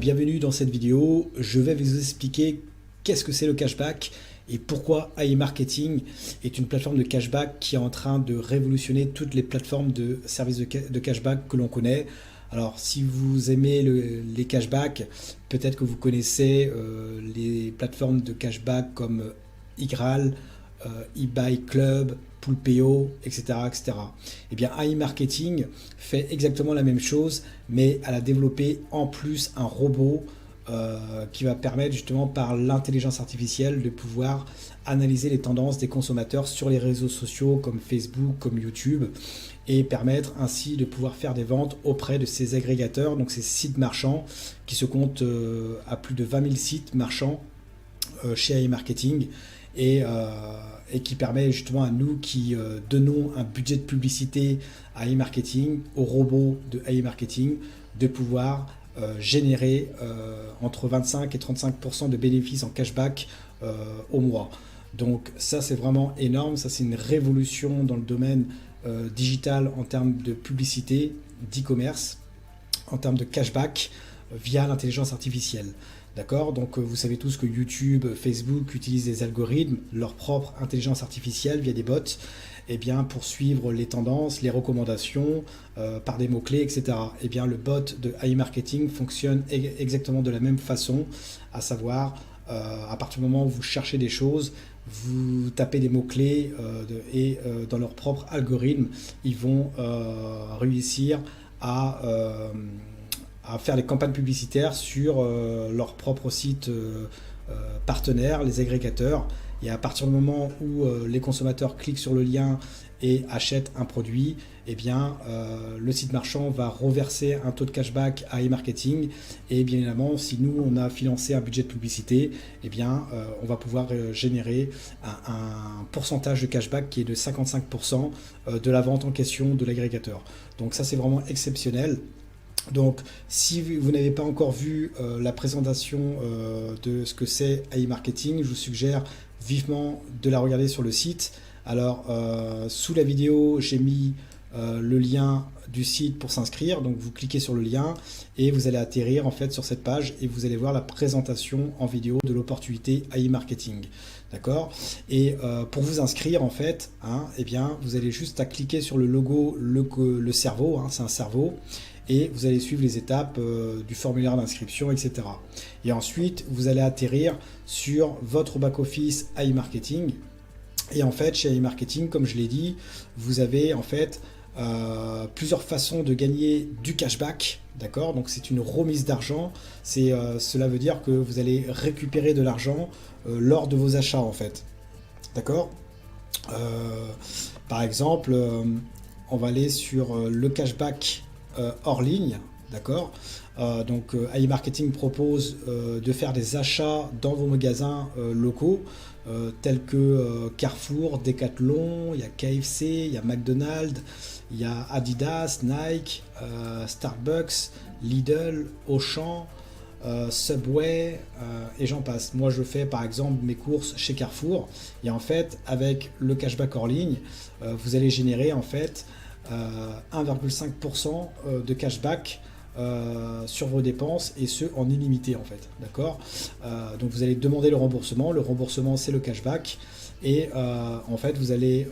bienvenue dans cette vidéo. Je vais vous expliquer qu'est-ce que c'est le cashback et pourquoi AI Marketing est une plateforme de cashback qui est en train de révolutionner toutes les plateformes de services de cashback que l'on connaît. Alors si vous aimez les cashbacks, peut-être que vous connaissez les plateformes de cashback comme Igral, eBay Club, Poolpeo, etc., etc. Eh bien, AI Marketing fait exactement la même chose, mais elle a développé en plus un robot qui va permettre justement par l'intelligence artificielle de pouvoir analyser les tendances des consommateurs sur les réseaux sociaux comme Facebook, comme YouTube, et permettre ainsi de pouvoir faire des ventes auprès de ces agrégateurs, donc ces sites marchands qui se comptent à plus de 20 000 sites marchands chez AI Marketing. Et qui permet justement à nous qui donnons un budget de publicité à AI Marketing, au robot de AI Marketing, de pouvoir générer entre 25 et 35% de bénéfices en cashback au mois. Donc ça c'est vraiment énorme, ça c'est une révolution dans le domaine digital en termes de publicité, d'e-commerce, en termes de cashback via l'intelligence artificielle. D'accord? Donc vous savez tous que YouTube, Facebook utilisent des algorithmes, leur propre intelligence artificielle via des bots, et bien, pour suivre les tendances, les recommandations par des mots-clés, etc. Et bien, le bot de AI Marketing fonctionne exactement de la même façon, à savoir à partir du moment où vous cherchez des choses, vous tapez des mots-clés et dans leur propre algorithme, ils vont réussir à faire des campagnes publicitaires sur leur propre site partenaire, les agrégateurs. Et à partir du moment où les consommateurs cliquent sur le lien et achètent un produit, eh bien, le site marchand va reverser un taux de cashback à e-marketing. Et bien évidemment, si nous, on a financé un budget de publicité, eh bien, on va pouvoir générer un pourcentage de cashback qui est de 55% de la vente en question de l'agrégateur. Donc ça, c'est vraiment exceptionnel. Donc, si vous n'avez pas encore vu la présentation de ce que c'est AI Marketing, je vous suggère vivement de la regarder sur le site. Alors, sous la vidéo, j'ai mis le lien du site pour s'inscrire. Donc, vous cliquez sur le lien et vous allez atterrir en fait sur cette page et vous allez voir la présentation en vidéo de l'opportunité AI Marketing. D'accord? Et pour vous inscrire en fait, eh bien, vous allez juste à cliquer sur le logo, le cerveau, c'est un cerveau. Et vous allez suivre les étapes du formulaire d'inscription, etc. Et ensuite, vous allez atterrir sur votre back-office AI Marketing. Et en fait, chez AI Marketing, comme je l'ai dit, vous avez en fait plusieurs façons de gagner du cashback. D'accord? Donc c'est une remise d'argent. Cela veut dire que vous allez récupérer de l'argent lors de vos achats en fait. D'accord? Par exemple, on va aller sur le cashback hors ligne, d'accord? Donc AI Marketing propose de faire des achats dans vos magasins locaux tels que Carrefour, Decathlon, il y a KFC, il y a McDonald's, il y a Adidas, Nike, Starbucks, Lidl, Auchan, Subway et j'en passe. Moi je fais par exemple mes courses chez Carrefour et en fait avec le cashback hors ligne vous allez générer en fait 1,5% de cashback sur vos dépenses et ce en illimité en fait, d'accord? Donc vous allez demander le remboursement c'est le cashback et en fait vous allez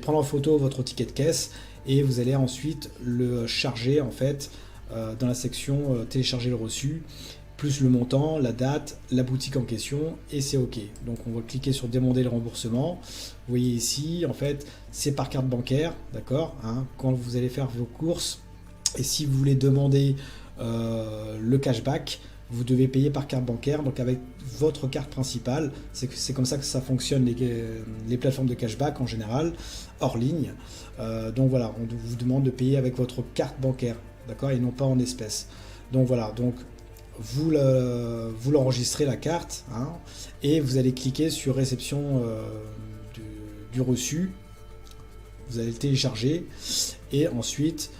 prendre en photo votre ticket de caisse et vous allez ensuite le charger en fait dans la section télécharger le reçu plus le montant, la date, la boutique en question et c'est OK. Donc on va cliquer sur demander le remboursement. Vous voyez ici, en fait, c'est par carte bancaire, d'accord, quand vous allez faire vos courses et si vous voulez demander le cashback, vous devez payer par carte bancaire, donc avec votre carte principale. C'est comme ça que ça fonctionne les plateformes de cashback en général, hors ligne. Donc voilà, on vous demande de payer avec votre carte bancaire, d'accord, et non pas en espèces. Donc voilà, donc vous l'enregistrez la carte et vous allez cliquer sur réception du reçu, vous allez le télécharger et ensuite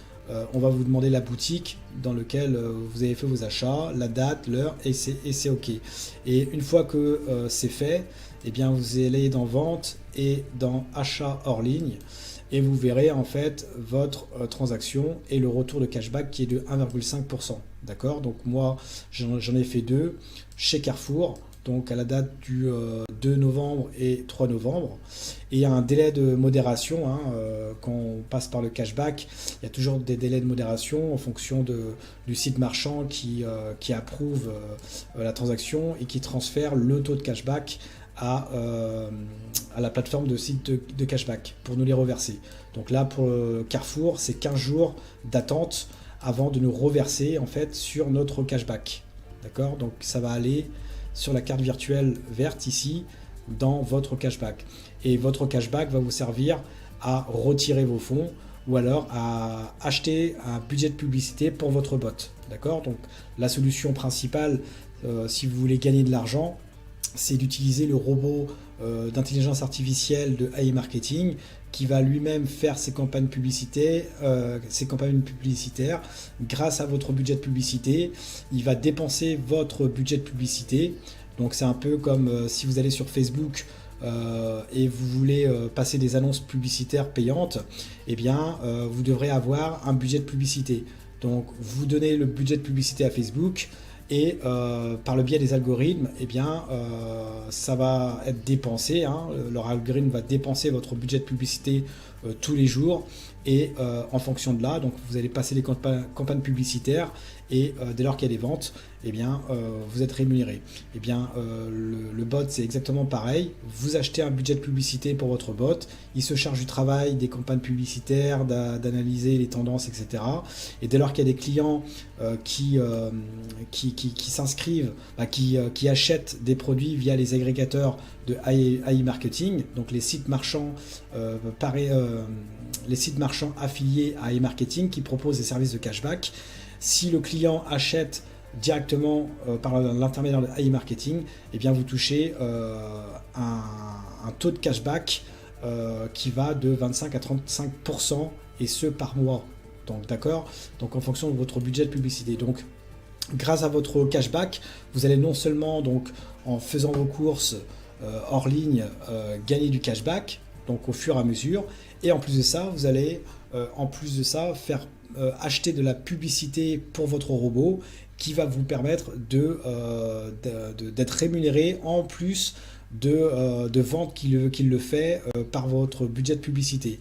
on va vous demander la boutique dans laquelle vous avez fait vos achats, la date, l'heure et c'est OK. Et une fois que c'est fait, eh bien vous allez dans vente et dans achat hors ligne et vous verrez en fait votre transaction et le retour de cashback qui est de 1,5%. D'accord? Donc moi j'en ai fait deux chez Carrefour, donc à la date du 2 novembre et 3 novembre. Et il y a un délai de modération, hein, quand on passe par le cashback, il y a toujours des délais de modération en fonction du site marchand qui approuve la transaction et qui transfère le taux de cashback à la plateforme de site de cashback pour nous les reverser. Donc là pour Carrefour, c'est 15 jours d'attente avant de nous reverser en fait sur notre cashback. D'accord? Donc ça va aller sur la carte virtuelle verte ici dans votre cashback. Et votre cashback va vous servir à retirer vos fonds ou alors à acheter un budget de publicité pour votre bot. D'accord? Donc la solution principale, si vous voulez gagner de l'argent, c'est d'utiliser le robot d'intelligence artificielle de AI Marketing qui va lui-même faire ses campagnes publicitaires grâce à votre budget de publicité. Il va dépenser votre budget de publicité. Donc c'est un peu comme si vous allez sur Facebook et vous voulez passer des annonces publicitaires payantes, eh bien vous devrez avoir un budget de publicité. Donc vous donnez le budget de publicité à Facebook et par le biais des algorithmes, eh bien ça va être dépensé, hein. Leur algorithme va dépenser votre budget de publicité tous les jours et en fonction de là, donc vous allez passer les campagnes publicitaires et dès lors qu'il y a des ventes, eh bien vous êtes rémunéré. Eh bien le bot c'est exactement pareil, vous achetez un budget de publicité pour votre bot, il se charge du travail des campagnes publicitaires, d'analyser les tendances, etc. Et dès lors qu'il y a des clients qui s'inscrivent, qui achètent des produits via les agrégateurs de AI Marketing, donc les sites marchands les sites marchands affiliés à AI Marketing qui proposent des services de cashback. Si le client achète directement par l'intermédiaire de AI Marketing, eh bien vous touchez un taux de cashback qui va de 25 à 35% et ce par mois. Donc d'accord, donc en fonction de votre budget de publicité. Donc grâce à votre cashback, vous allez non seulement donc en faisant vos courses hors ligne gagner du cashback, donc au fur et à mesure, et en plus de ça, vous allez faire acheter de la publicité pour votre robot qui va vous permettre d'être rémunéré en plus de ventes qu'il le fait par votre budget de publicité.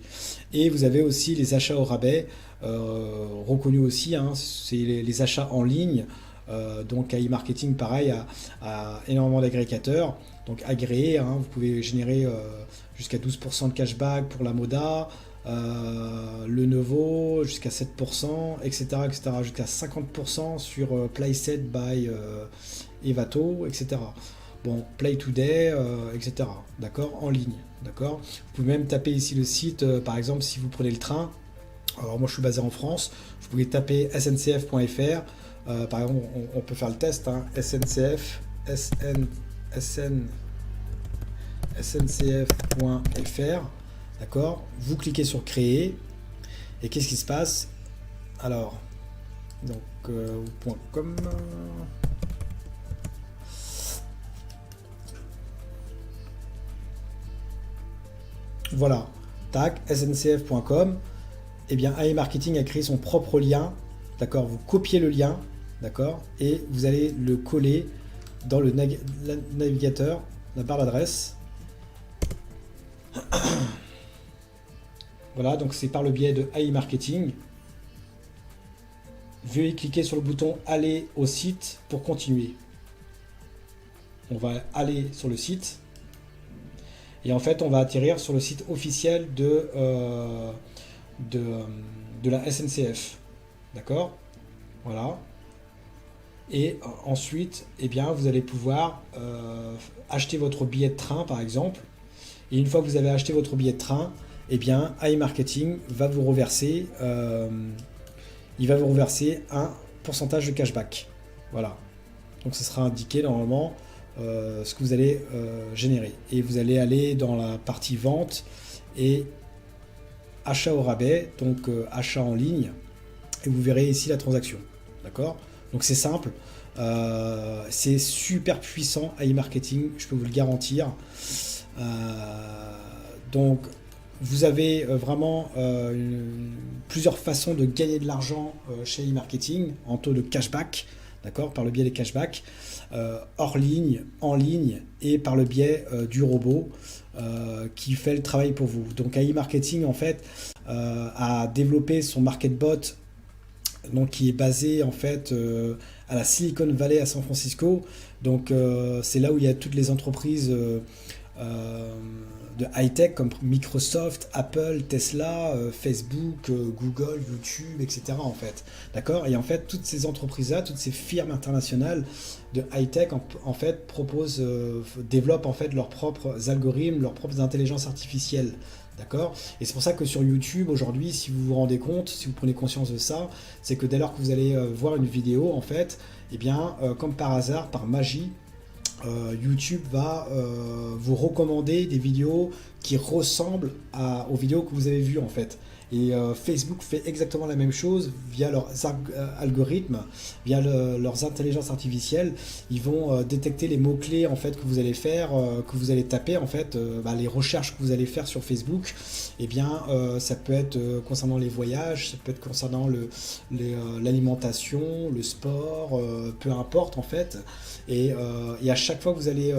Et vous avez aussi les achats au rabais, reconnus aussi, hein, c'est les achats en ligne. Donc AI Marketing pareil a énormément d'agrégateurs donc agréés, hein, vous pouvez générer jusqu'à 12% de cashback pour la Moda, le Novo jusqu'à 7%, etc., jusqu'à 50% sur Playset by Evato, etc. Bon, Play Today, etc. D'accord, en ligne, d'accord. Vous pouvez même taper ici le site, par exemple si vous prenez le train. Alors moi je suis basé en France, vous pouvez taper sncf.fr. Par exemple, on peut faire le test, hein, sncf.fr, d'accord. Vous cliquez sur créer et qu'est-ce qui se passe? Alors, donc .com. Voilà, tac, sncf.com. Eh bien, AI Marketing a créé son propre lien, d'accord. Vous copiez le lien. D'accord, et vous allez le coller dans le navigateur, la barre d'adresse. Voilà, donc c'est par le biais de AI Marketing. Veuillez cliquer sur le bouton aller au site pour continuer. On va aller sur le site et en fait on va atterrir sur le site officiel de la SNCF. D'accord, voilà. Et ensuite, eh bien, vous allez pouvoir acheter votre billet de train, par exemple. Et une fois que vous avez acheté votre billet de train, eh bien, AI Marketing va vous reverser, un pourcentage de cashback. Voilà. Donc, ce sera indiqué normalement ce que vous allez générer. Et vous allez aller dans la partie vente et achat au rabais, donc achat en ligne. Et vous verrez ici la transaction. D'accord ? Donc c'est simple, c'est super puissant AI Marketing, je peux vous le garantir. Donc vous avez vraiment plusieurs façons de gagner de l'argent chez e-marketing en taux de cashback, d'accord, par le biais des cashbacks, hors ligne, en ligne et par le biais du robot qui fait le travail pour vous. Donc e-marketing en fait a développé son MarketBot, donc qui est basé en fait à la Silicon Valley à San Francisco. Donc c'est là où il y a toutes les entreprises de high-tech comme Microsoft, Apple, Tesla, Facebook, Google, YouTube, etc. en fait. D'accord? Et en fait, toutes ces entreprises-là, toutes ces firmes internationales de high-tech en fait proposent, développent en fait leurs propres algorithmes, leurs propres intelligences artificielles. D'accord? Et c'est pour ça que sur YouTube aujourd'hui, si vous vous rendez compte, si vous prenez conscience de ça, c'est que dès lors que vous allez voir une vidéo, en fait, eh bien, comme par hasard, par magie, YouTube va vous recommander des vidéos qui ressemblent aux vidéos que vous avez vues en fait. Et Facebook fait exactement la même chose via leurs algorithmes, via leurs intelligences artificielles. Ils vont détecter les mots-clés en fait que vous allez faire, que vous allez taper en fait, les recherches que vous allez faire sur Facebook. Et bien, ça peut être concernant les voyages, ça peut être concernant l'alimentation, le sport, peu importe en fait. Et à chaque fois que vous allez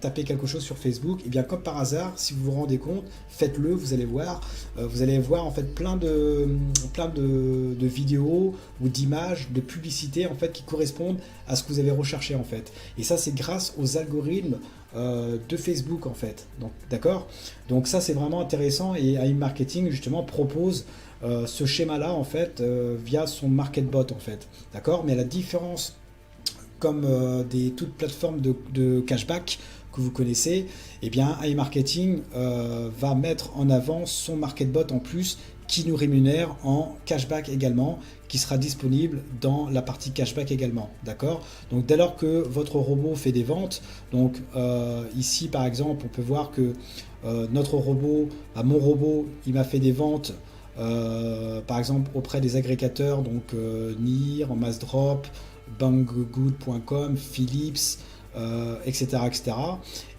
taper quelque chose sur Facebook, et bien comme par hasard, si vous vous rendez compte, faites-le, vous allez voir en fait plein de vidéos ou d'images, de publicités en fait qui correspondent à ce que vous avez recherché en fait. Et ça c'est grâce aux algorithmes de Facebook en fait. Donc d'accord. Donc ça c'est vraiment intéressant et iMarketing justement propose ce schéma-là en fait via son MarketBot en fait. D'accord. Mais à la différence comme toutes plateformes de cashback que vous connaissez, eh bien iMarketing va mettre en avant son MarketBot en plus qui nous rémunère en cashback également, qui sera disponible dans la partie cashback également, d'accord? Donc dès lors que votre robot fait des ventes, donc ici par exemple on peut voir que notre robot, mon robot, il m'a fait des ventes par exemple auprès des agrégateurs, donc NIR, Massdrop, Banggood.com, Philips, etc., etc.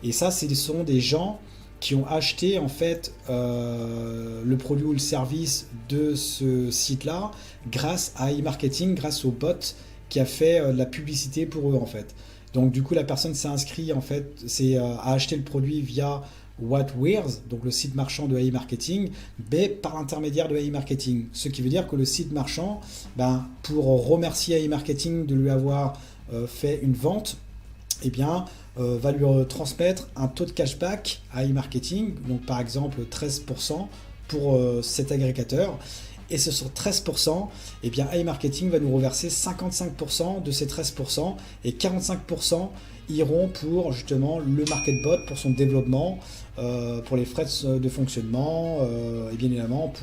Et ça, ce sont des gens qui ont acheté en fait le produit ou le service de ce site-là grâce à e-marketing, grâce au bot qui a fait la publicité pour eux en fait. Donc du coup, la personne s'est inscrite en fait, a acheté le produit via Whatwears, donc le site marchand de e-marketing, mais par l'intermédiaire de e-marketing. Ce qui veut dire que le site marchand, pour remercier e-marketing de lui avoir fait une vente, eh bien, va lui transmettre un taux de cashback à e-marketing, donc par exemple 13% pour cet agrégateur. Et ce sont 13%, eh bien iMarketing va nous reverser 55% de ces 13% et 45% iront pour justement le MarketBot, pour son développement, pour les frais de fonctionnement et bien évidemment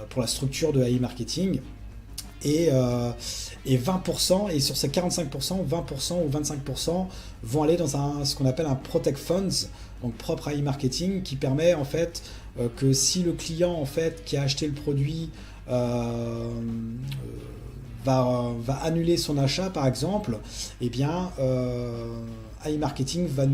pour la structure de iMarketing. Et 20%, et sur ces 45%, 20% ou 25% vont aller dans ce qu'on appelle un Protect Funds, donc propre à e-marketing, qui permet en fait que si le client en fait qui a acheté le produit va annuler son achat par exemple, eh bien e-marketing va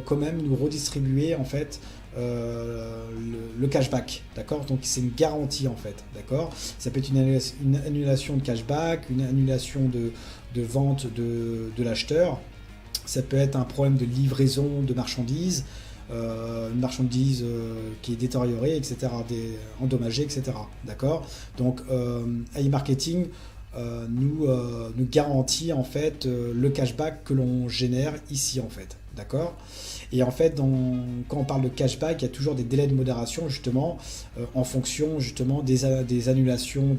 quand même nous redistribuer en fait le cashback, d'accord? Donc c'est une garantie en fait, d'accord? Ça peut être une annulation de cashback, une annulation de vente de l'acheteur, ça peut être un problème de livraison de marchandises, une marchandise qui est détériorée, etc., endommagée, etc., d'accord? Donc e-marketing nous garantit en fait le cashback que l'on génère ici en fait, d'accord? Et en fait, quand on parle de cashback, il y a toujours des délais de modération justement en fonction justement des annulations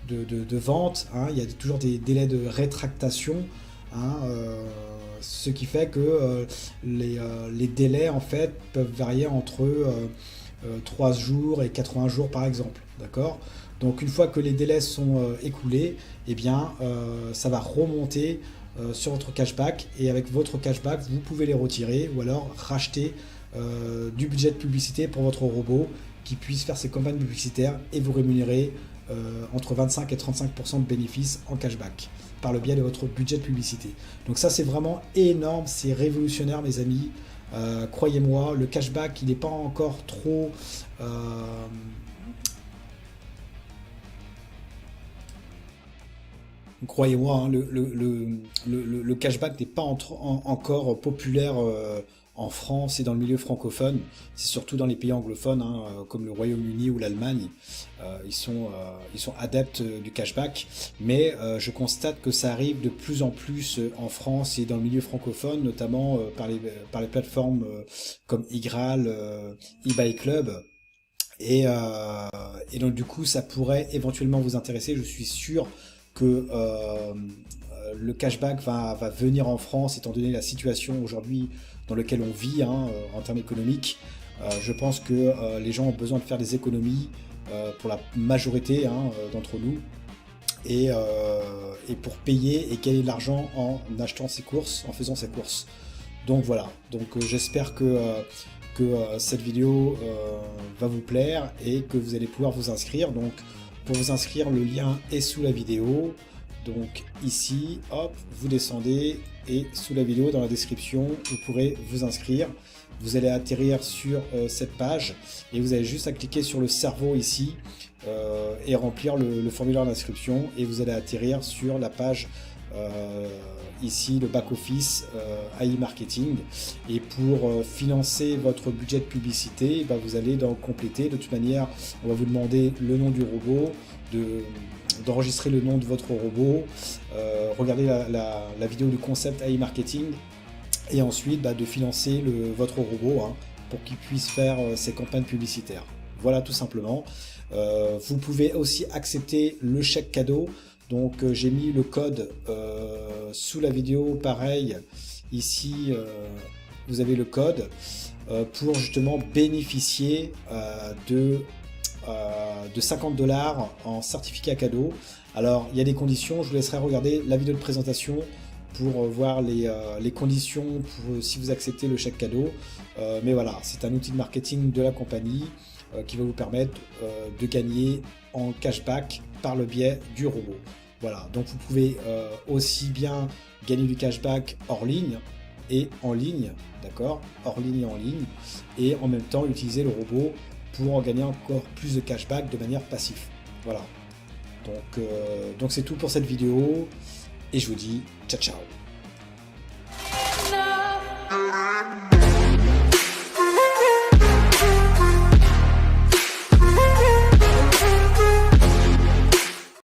de vente, hein. Il y a toujours des délais de rétractation, hein, ce qui fait que les délais en fait peuvent varier entre 3 jours et 80 jours par exemple, d'accord? Donc une fois que les délais sont écoulés, eh bien ça va remonter sur votre cashback, et avec votre cashback vous pouvez les retirer ou alors racheter du budget de publicité pour votre robot qui puisse faire ses campagnes publicitaires et vous rémunérer entre 25 et 35% de bénéfices en cashback par le biais de votre budget de publicité. Donc ça c'est vraiment énorme, c'est révolutionnaire mes amis. Croyez-moi, le cashback, il n'est pas encore trop... Croyez-moi, hein, le cashback n'est pas encore populaire en France et dans le milieu francophone. C'est surtout dans les pays anglophones, hein, comme le Royaume-Uni ou l'Allemagne. Ils sont adeptes du cashback. Mais je constate que ça arrive de plus en plus en France et dans le milieu francophone, notamment par les plateformes comme Igral, eBay Club. Et donc du coup, ça pourrait éventuellement vous intéresser. Je suis sûr que le cashback va venir en France, étant donné la situation aujourd'hui dans laquelle on vit, hein, en termes économiques. Je pense que les gens ont besoin de faire des économies pour la majorité, hein, d'entre nous, et pour payer et gagner de l'argent en achetant ses courses, en faisant ses courses. Donc voilà, donc j'espère que cette vidéo va vous plaire et que vous allez pouvoir vous inscrire. Donc pour vous inscrire, le lien est sous la vidéo. Donc ici, hop, vous descendez et sous la vidéo, dans la description, vous pourrez vous inscrire. Vous allez atterrir sur cette page et vous avez juste à cliquer sur le cerveau ici et remplir le formulaire d'inscription et vous allez atterrir sur la page ici, le back-office AI Marketing. Et pour financer votre budget de publicité, bah, vous allez compléter. De toute manière, on va vous demander le nom du robot, d'enregistrer le nom de votre robot, regarder la vidéo du concept AI Marketing et ensuite de financer votre robot, hein, pour qu'il puisse faire ses campagnes publicitaires. Voilà, tout simplement. Vous pouvez aussi accepter le chèque cadeau. Donc j'ai mis le code sous la vidéo, pareil, ici vous avez le code pour justement bénéficier de 50$ en certificat cadeau. Alors il y a des conditions, je vous laisserai regarder la vidéo de présentation pour voir les conditions si vous acceptez le chèque cadeau. Mais voilà, c'est un outil de marketing de la compagnie qui va vous permettre de gagner en cashback par le biais du robot. Voilà, donc vous pouvez aussi bien gagner du cashback hors ligne et en ligne, d'accord, hors ligne et en ligne, et en même temps utiliser le robot pour gagner encore plus de cashback de manière passive. Voilà, donc c'est tout pour cette vidéo et je vous dis ciao ciao.